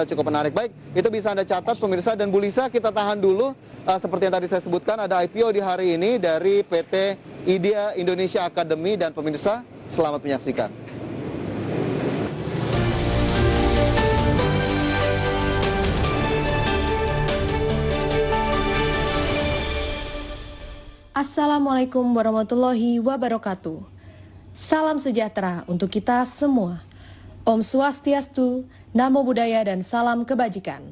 cukup menarik. Baik, itu bisa Anda catat pemirsa, dan Bu Lisa, kita tahan dulu. Seperti yang tadi saya sebutkan, ada IPO di hari ini dari PT Idea Indonesia Academy, dan pemirsa selamat menyaksikan. Assalamualaikum warahmatullahi wabarakatuh. Salam sejahtera untuk kita semua. Om Swastiastu, Namo Buddhaya, dan salam kebajikan.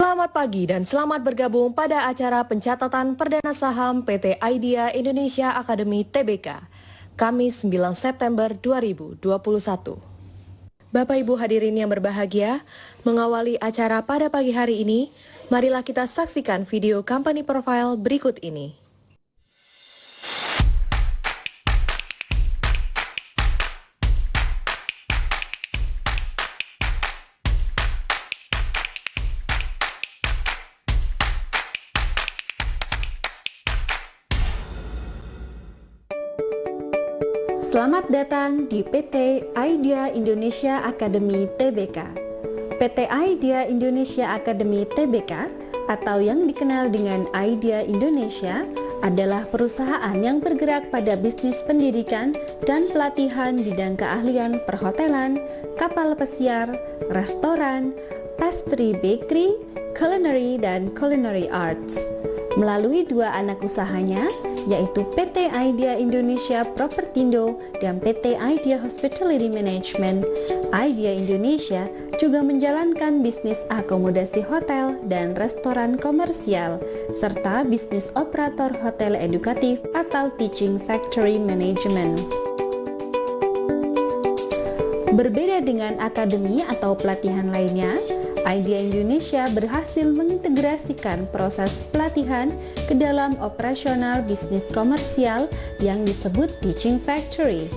Selamat pagi dan selamat bergabung pada acara pencatatan perdana saham PT Idea Indonesia Academy Tbk, Kamis 9 September 2021. Bapak Ibu hadirin yang berbahagia, mengawali acara pada pagi hari ini, marilah kita saksikan video company profile berikut ini. Selamat datang di PT Idea Indonesia Academy Tbk. PT Idea Indonesia Academy Tbk atau yang dikenal dengan Idea Indonesia adalah perusahaan yang bergerak pada bisnis pendidikan dan pelatihan bidang keahlian perhotelan, kapal pesiar, restoran, pastry bakery, culinary, dan culinary arts. Melalui dua anak usahanya, yaitu PT Idea Indonesia Propertindo dan PT Idea Hospitality Management, Idea Indonesia juga menjalankan bisnis akomodasi hotel dan restoran komersial, serta bisnis operator hotel edukatif atau Teaching Factory Management. Berbeda dengan akademi atau pelatihan lainnya, Idea Indonesia berhasil mengintegrasikan proses pelatihan ke dalam operasional bisnis komersial yang disebut Teaching Factory.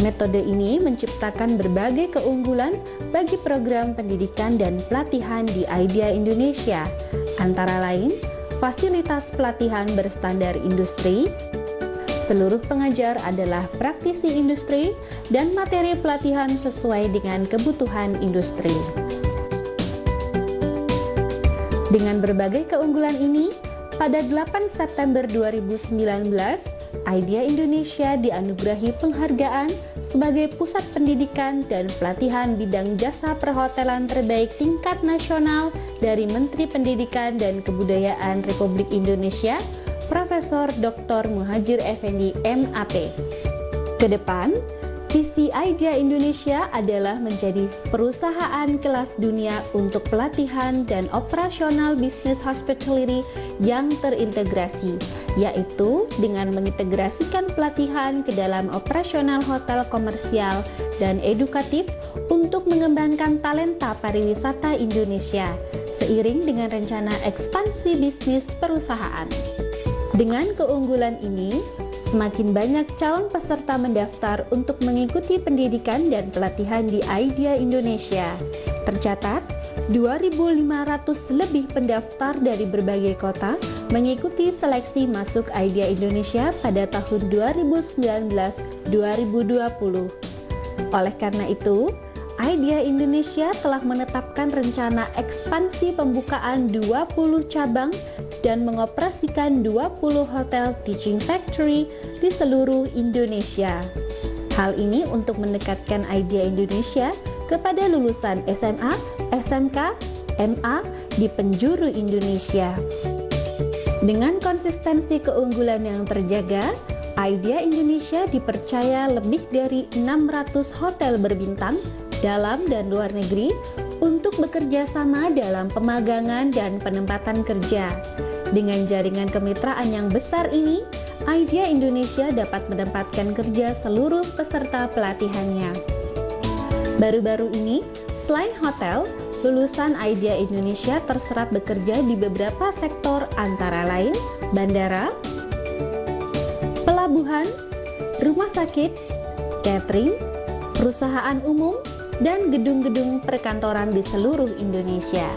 Metode ini menciptakan berbagai keunggulan bagi program pendidikan dan pelatihan di Idea Indonesia, antara lain fasilitas pelatihan berstandar industri, seluruh pengajar adalah praktisi industri, dan materi pelatihan sesuai dengan kebutuhan industri. Dengan berbagai keunggulan ini, pada 8 September 2019, Idea Indonesia dianugerahi penghargaan sebagai pusat pendidikan dan pelatihan bidang jasa perhotelan terbaik tingkat nasional dari Menteri Pendidikan dan Kebudayaan Republik Indonesia, Profesor Dr. Muhadjir Effendi MAP. Kedepan, visi Idea Indonesia adalah menjadi perusahaan kelas dunia untuk pelatihan dan operasional bisnis hospitality yang terintegrasi, yaitu dengan mengintegrasikan pelatihan ke dalam operasional hotel komersial dan edukatif untuk mengembangkan talenta pariwisata Indonesia, seiring dengan rencana ekspansi bisnis perusahaan. Dengan keunggulan ini, semakin banyak calon peserta mendaftar untuk mengikuti pendidikan dan pelatihan di Idea Indonesia. Tercatat, 2.500 lebih pendaftar dari berbagai kota mengikuti seleksi masuk Idea Indonesia pada tahun 2019-2020. Oleh karena itu, Idea Indonesia telah menetapkan rencana ekspansi pembukaan 20 cabang dan mengoperasikan 20 hotel Teaching Factory di seluruh Indonesia. Hal ini untuk mendekatkan Idea Indonesia kepada lulusan SMA, SMK, MA di penjuru Indonesia. Dengan konsistensi keunggulan yang terjaga, Idea Indonesia dipercaya lebih dari 600 hotel berbintang dalam dan luar negeri untuk bekerja sama dalam pemagangan dan penempatan kerja. Dengan jaringan kemitraan yang besar ini, Idea Indonesia dapat menempatkan kerja seluruh peserta pelatihannya. Baru-baru ini, selain hotel, lulusan Idea Indonesia terserap bekerja di beberapa sektor antara lain bandara, pelabuhan, rumah sakit, catering, perusahaan umum, dan gedung-gedung perkantoran di seluruh Indonesia.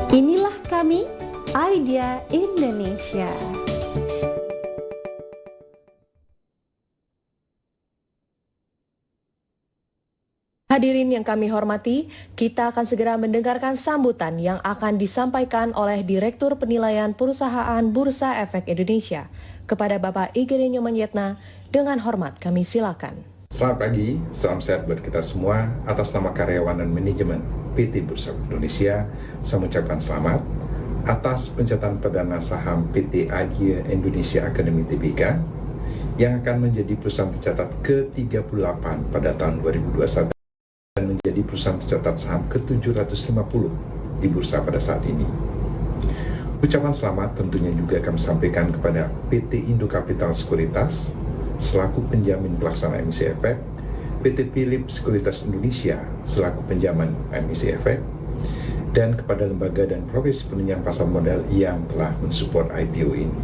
Inilah kami, Idea Indonesia. Hadirin yang kami hormati, kita akan segera mendengarkan sambutan yang akan disampaikan oleh Direktur Penilaian Perusahaan Bursa Efek Indonesia kepada Bapak Igede Nyoman Yetna. Dengan hormat kami silakan. Selamat pagi, salam sehat buat kita semua. Atas nama karyawan dan manajemen PT Bursa Efek Indonesia, saya mengucapkan selamat atas pencatatan perdana saham PT Idea Indonesia Academy Tbk yang akan menjadi perusahaan tercatat ke-38 pada tahun 2021 dan menjadi perusahaan tercatat saham ke-750 di bursa pada saat ini. Ucapan selamat tentunya juga kami sampaikan kepada PT Indo Capital Sekuritas selaku penjamin pelaksana emisi efek, PT Philip Sekuritas Indonesia selaku penjamin emisi efek, dan kepada lembaga dan profesi penunjang pasar modal yang telah mensupport IPO ini.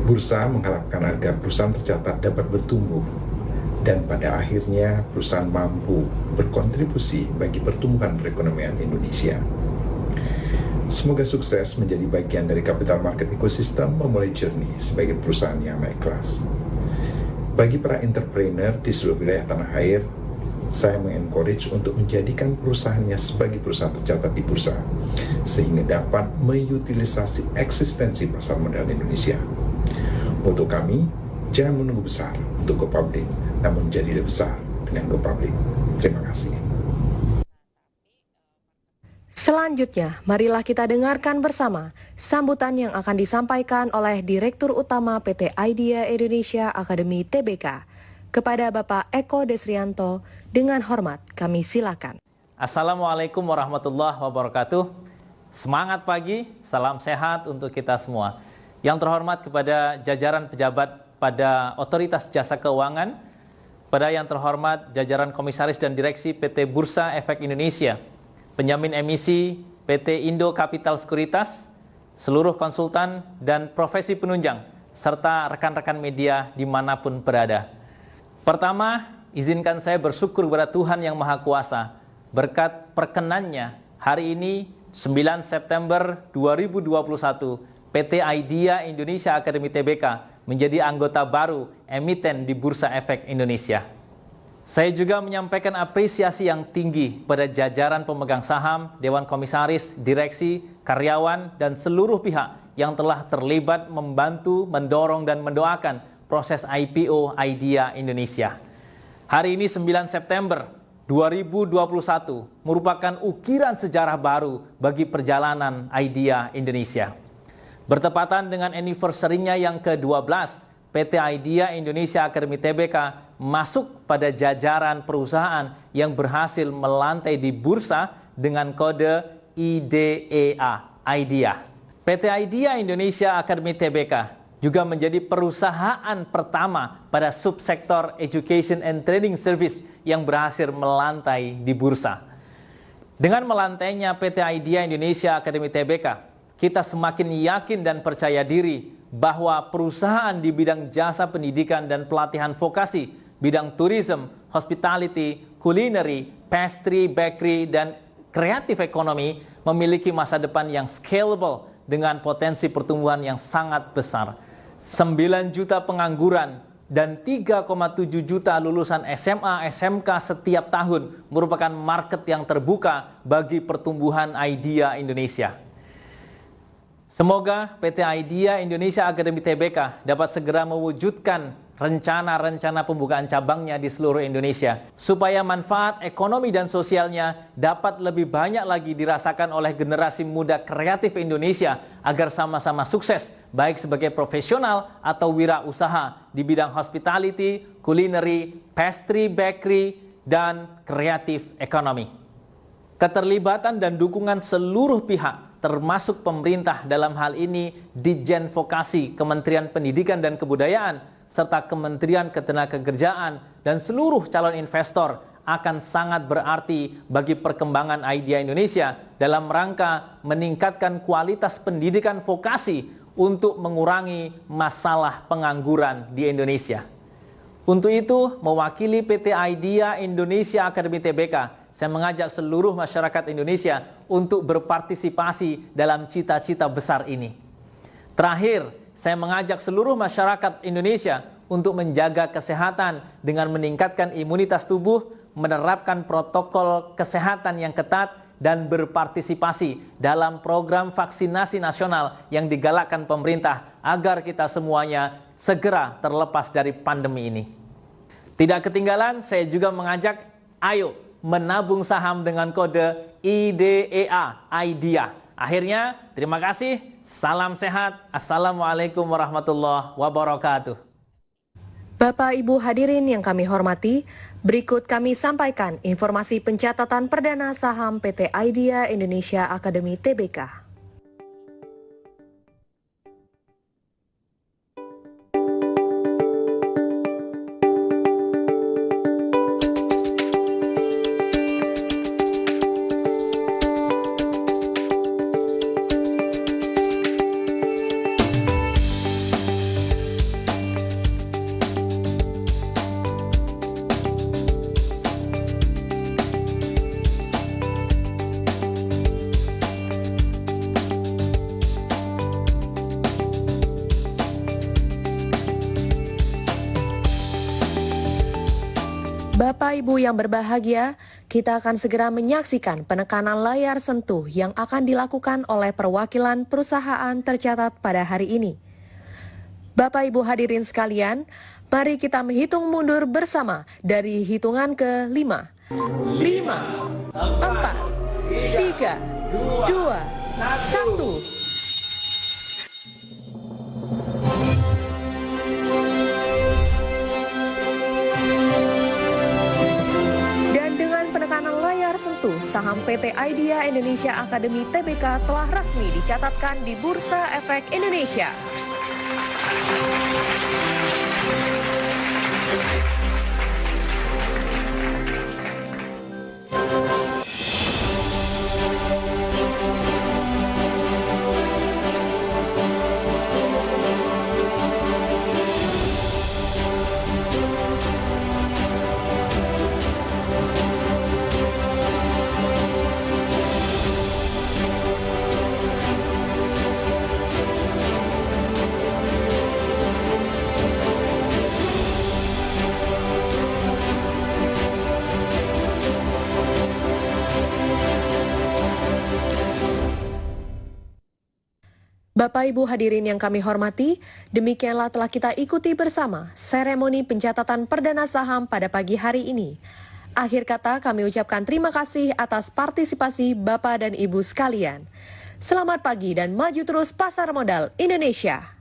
Bursa mengharapkan agar perusahaan tercatat dapat bertumbuh dan pada akhirnya perusahaan mampu berkontribusi bagi pertumbuhan perekonomian Indonesia. Semoga sukses menjadi bagian dari capital market ecosystem memulai journey sebagai perusahaan yang naik kelas. Bagi para entrepreneur di seluruh wilayah tanah air, saya mengencourage untuk menjadikan perusahaannya sebagai perusahaan tercatat di bursa, sehingga dapat mengutilisasi eksistensi pasar modal Indonesia. Untuk kami, jangan menunggu besar untuk go public, namun jadi lebih besar dengan go public. Terima kasih. Selanjutnya, marilah kita dengarkan bersama sambutan yang akan disampaikan oleh Direktur Utama PT Idea Indonesia Academy Tbk kepada Bapak Eko Desrianto. Dengan hormat kami silakan. Assalamualaikum warahmatullahi wabarakatuh. Semangat pagi, salam sehat untuk kita semua. Yang terhormat kepada jajaran pejabat pada Otoritas Jasa Keuangan, pada yang terhormat jajaran komisaris dan direksi PT Bursa Efek Indonesia, penjamin emisi PT Indo Capital Sekuritas, seluruh konsultan dan profesi penunjang, serta rekan-rekan media dimanapun berada. Pertama, izinkan saya bersyukur kepada Tuhan Yang Maha Kuasa, berkat perkenannya hari ini 9 September 2021, PT Idea Indonesia Academy Tbk menjadi anggota baru emiten di Bursa Efek Indonesia. Saya juga menyampaikan apresiasi yang tinggi pada jajaran pemegang saham, Dewan Komisaris, Direksi, karyawan, dan seluruh pihak yang telah terlibat membantu, mendorong, dan mendoakan proses IPO Idea Indonesia. Hari ini 9 September 2021 merupakan ukiran sejarah baru bagi perjalanan Idea Indonesia. Bertepatan dengan anniversary-nya yang ke-12, PT Idea Indonesia Academy Tbk masuk pada jajaran perusahaan yang berhasil melantai di bursa dengan kode IDEA, IDEA. PT Idea Indonesia Academy Tbk juga menjadi perusahaan pertama pada subsektor Education and Training Service yang berhasil melantai di bursa. Dengan melantainya PT Idea Indonesia Academy Tbk, kita semakin yakin dan percaya diri bahwa perusahaan di bidang jasa pendidikan dan pelatihan vokasi, bidang tourism, hospitality, culinary, pastry, bakery, dan kreatif ekonomi memiliki masa depan yang scalable dengan potensi pertumbuhan yang sangat besar. 9 juta pengangguran dan 3,7 juta lulusan SMA, SMK setiap tahun merupakan market yang terbuka bagi pertumbuhan Idea Indonesia. Semoga PT Idea Indonesia Academy Tbk dapat segera mewujudkan rencana-rencana pembukaan cabangnya di seluruh Indonesia, supaya manfaat ekonomi dan sosialnya dapat lebih banyak lagi dirasakan oleh generasi muda kreatif Indonesia agar sama-sama sukses, baik sebagai profesional atau wirausaha di bidang hospitality, culinary, pastry, bakery, dan kreatif ekonomi. Keterlibatan dan dukungan seluruh pihak, termasuk pemerintah dalam hal ini Ditjen Vokasi, Kementerian Pendidikan dan Kebudayaan, serta Kementerian Ketenagakerjaan dan seluruh calon investor akan sangat berarti bagi perkembangan Idea Indonesia dalam rangka meningkatkan kualitas pendidikan vokasi untuk mengurangi masalah pengangguran di Indonesia. Untuk itu, mewakili PT Idea Indonesia Academy Tbk, saya mengajak seluruh masyarakat Indonesia untuk berpartisipasi dalam cita-cita besar ini. Terakhir, saya mengajak seluruh masyarakat Indonesia untuk menjaga kesehatan dengan meningkatkan imunitas tubuh, menerapkan protokol kesehatan yang ketat dan berpartisipasi dalam program vaksinasi nasional yang digalakkan pemerintah agar kita semuanya segera terlepas dari pandemi ini. Tidak ketinggalan, saya juga mengajak, ayo menabung saham dengan kode IDEA, IDEA. Akhirnya, terima kasih, salam sehat, assalamualaikum warahmatullahi wabarakatuh. Bapak Ibu hadirin yang kami hormati, berikut kami sampaikan informasi pencatatan perdana saham PT IDEA Indonesia Akademi TBK. Bapak Ibu yang berbahagia, kita akan segera menyaksikan penekanan layar sentuh yang akan dilakukan oleh perwakilan perusahaan tercatat pada hari ini. Bapak Ibu hadirin sekalian, mari kita menghitung mundur bersama dari hitungan ke 5. 5, 4, 3, 2, 1. Penekanan layar sentuh, saham PT IDEA Indonesia Akademi TBK telah resmi dicatatkan di Bursa Efek Indonesia. Bapak Ibu hadirin yang kami hormati, demikianlah telah kita ikuti bersama seremoni pencatatan perdana saham pada pagi hari ini. Akhir kata kami ucapkan terima kasih atas partisipasi Bapak dan Ibu sekalian. Selamat pagi dan maju terus pasar modal Indonesia.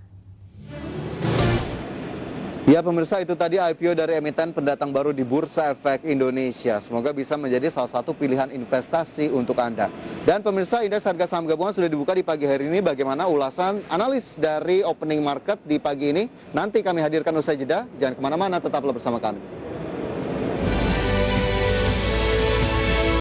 Ya pemirsa, itu tadi IPO dari emiten pendatang baru di Bursa Efek Indonesia. Semoga bisa menjadi salah satu pilihan investasi untuk Anda. Dan pemirsa, indeks harga saham gabungan sudah dibuka di pagi hari ini. Bagaimana ulasan analis dari opening market di pagi ini? Nanti kami hadirkan usai jeda. Jangan kemana-mana, tetaplah bersama kami.